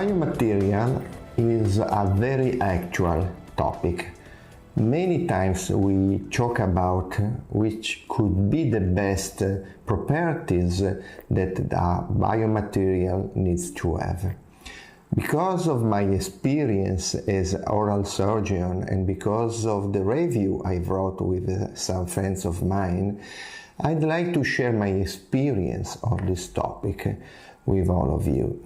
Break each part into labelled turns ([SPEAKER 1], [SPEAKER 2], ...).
[SPEAKER 1] Biomaterial is a very actual topic. Many times we talk about which could be the best properties that a biomaterial needs to have. Because of my experience as oral surgeon and because of the review I wrote with some friends of mine, I'd like to share my experience on this topic with all of you.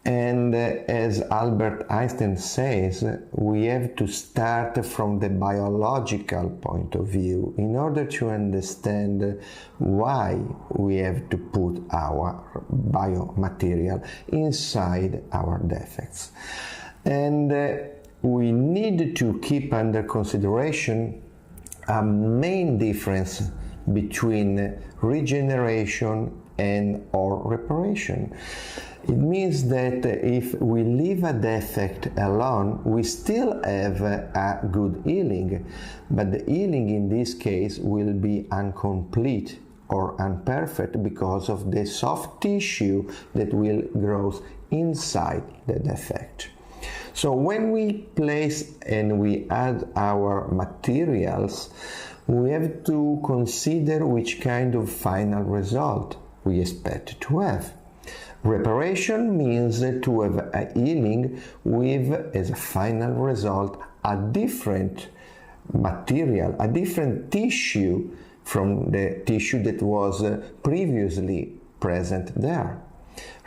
[SPEAKER 1] And as Albert Einstein says, we have to start from the biological point of view in order to understand why we have to put our biomaterial inside our defects. And we need to keep under consideration a main difference between regeneration and/or reparation. It means that if we leave a defect alone, we still have a good healing, but the healing in this case will be incomplete or imperfect because of the soft tissue that will grow inside the defect. So when we place and we add our materials, we have to consider which kind of final result we expect to have. Reparation means to have a healing with, as a final result, a different material, a different tissue from the tissue that was previously present there.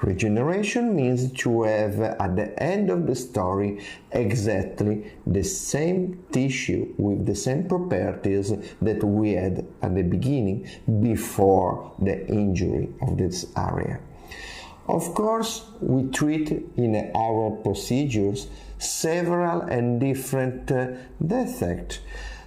[SPEAKER 1] Regeneration means to have at the end of the story exactly the same tissue with the same properties that we had at the beginning before the injury of this area. Of course, we treat in our procedures several and different defects.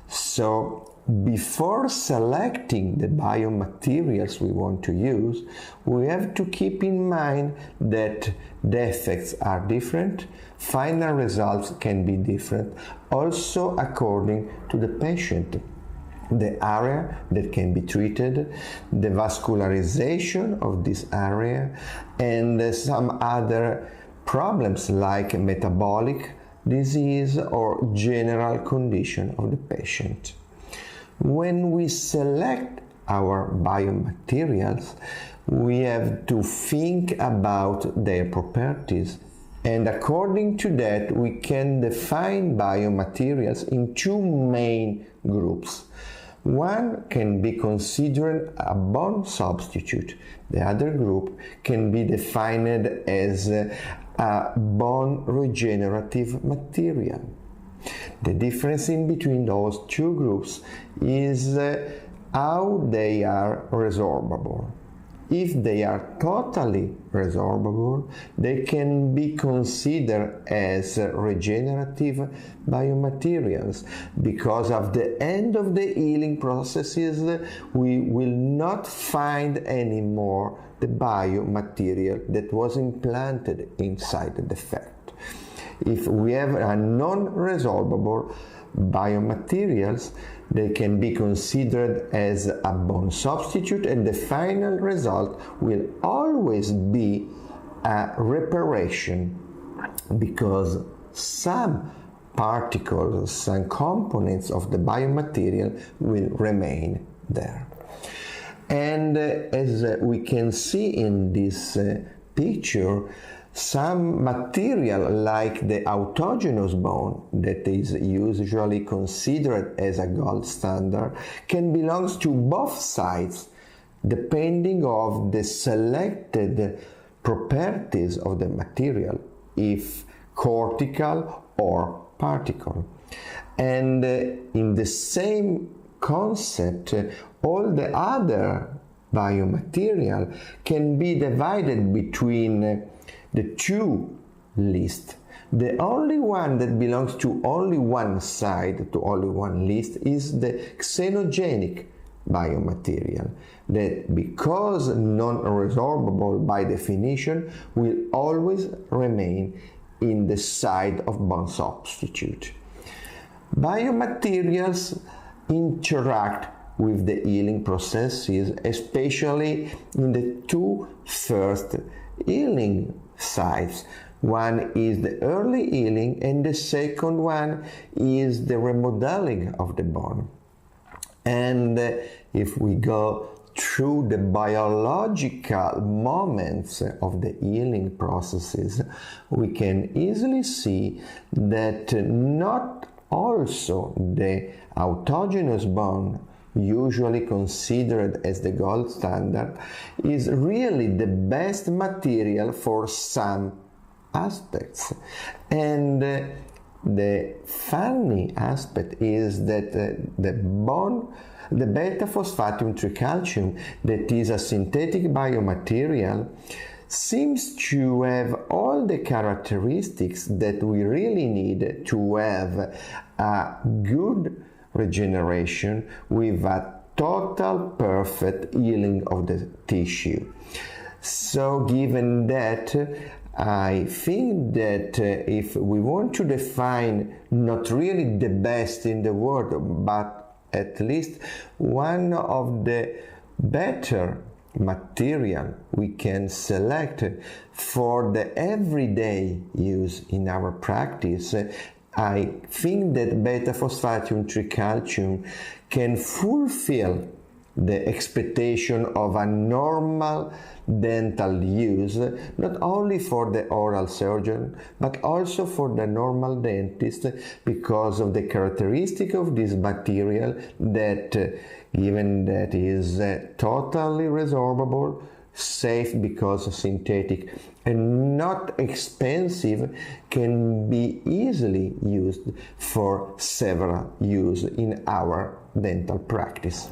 [SPEAKER 1] So before selecting the biomaterials we want to use, we have to keep in mind that defects are different, final results can be different, also according to the patient, the area that can be treated, the vascularization of this area, and some other problems like metabolic disease or general condition of the patient. When we select our biomaterials, we have to think about their properties, and according to that we can define biomaterials in two main groups. One can be considered a bone substitute. The other group can be defined as a bone regenerative material. The difference in between those two groups is how they are resorbable. If they are totally resorbable, they can be considered as regenerative biomaterials. Because of the end of the healing processes, we will not find anymore the biomaterial that was implanted inside the defect. If we have a non-resorbable biomaterials, they can be considered as a bone substitute, and the final result will always be a reparation because some particles, some components of the biomaterial will remain there. And as we can see in this picture, some material like the autogenous bone that is usually considered as a gold standard can belong to both sides depending on the selected properties of the material, if cortical or particle. And in the same concept, all the other biomaterial can be divided between the two lists. The only one that belongs to only one side, to only one list, is the xenogenic biomaterial, that because non-resorbable by definition will always remain in the side of bone substitute. Biomaterials interact with the healing processes, especially in the two first healing sites, One is the early healing, and the second one is the remodeling of the bone. And if we go through the biological moments of the healing processes, we can easily see that not also the autogenous bone, usually considered as the gold standard, is really the best material for some aspects. And the funny aspect is that the beta-phosphatium tricalcium, that is a synthetic biomaterial, seems to have all the characteristics that we really need to have a good regeneration with a total perfect healing of the tissue. So given that, I think that if we want to define not really the best in the world, but at least one of the better material we can select for the everyday use in our practice, I think that beta-phosphatium tricalcium can fulfill the expectation of a normal dental use, not only for the oral surgeon, but also for the normal dentist, because of the characteristic of this material that, given that is totally resorbable, safe because synthetic, and not expensive, can be easily used for several use in our dental practice.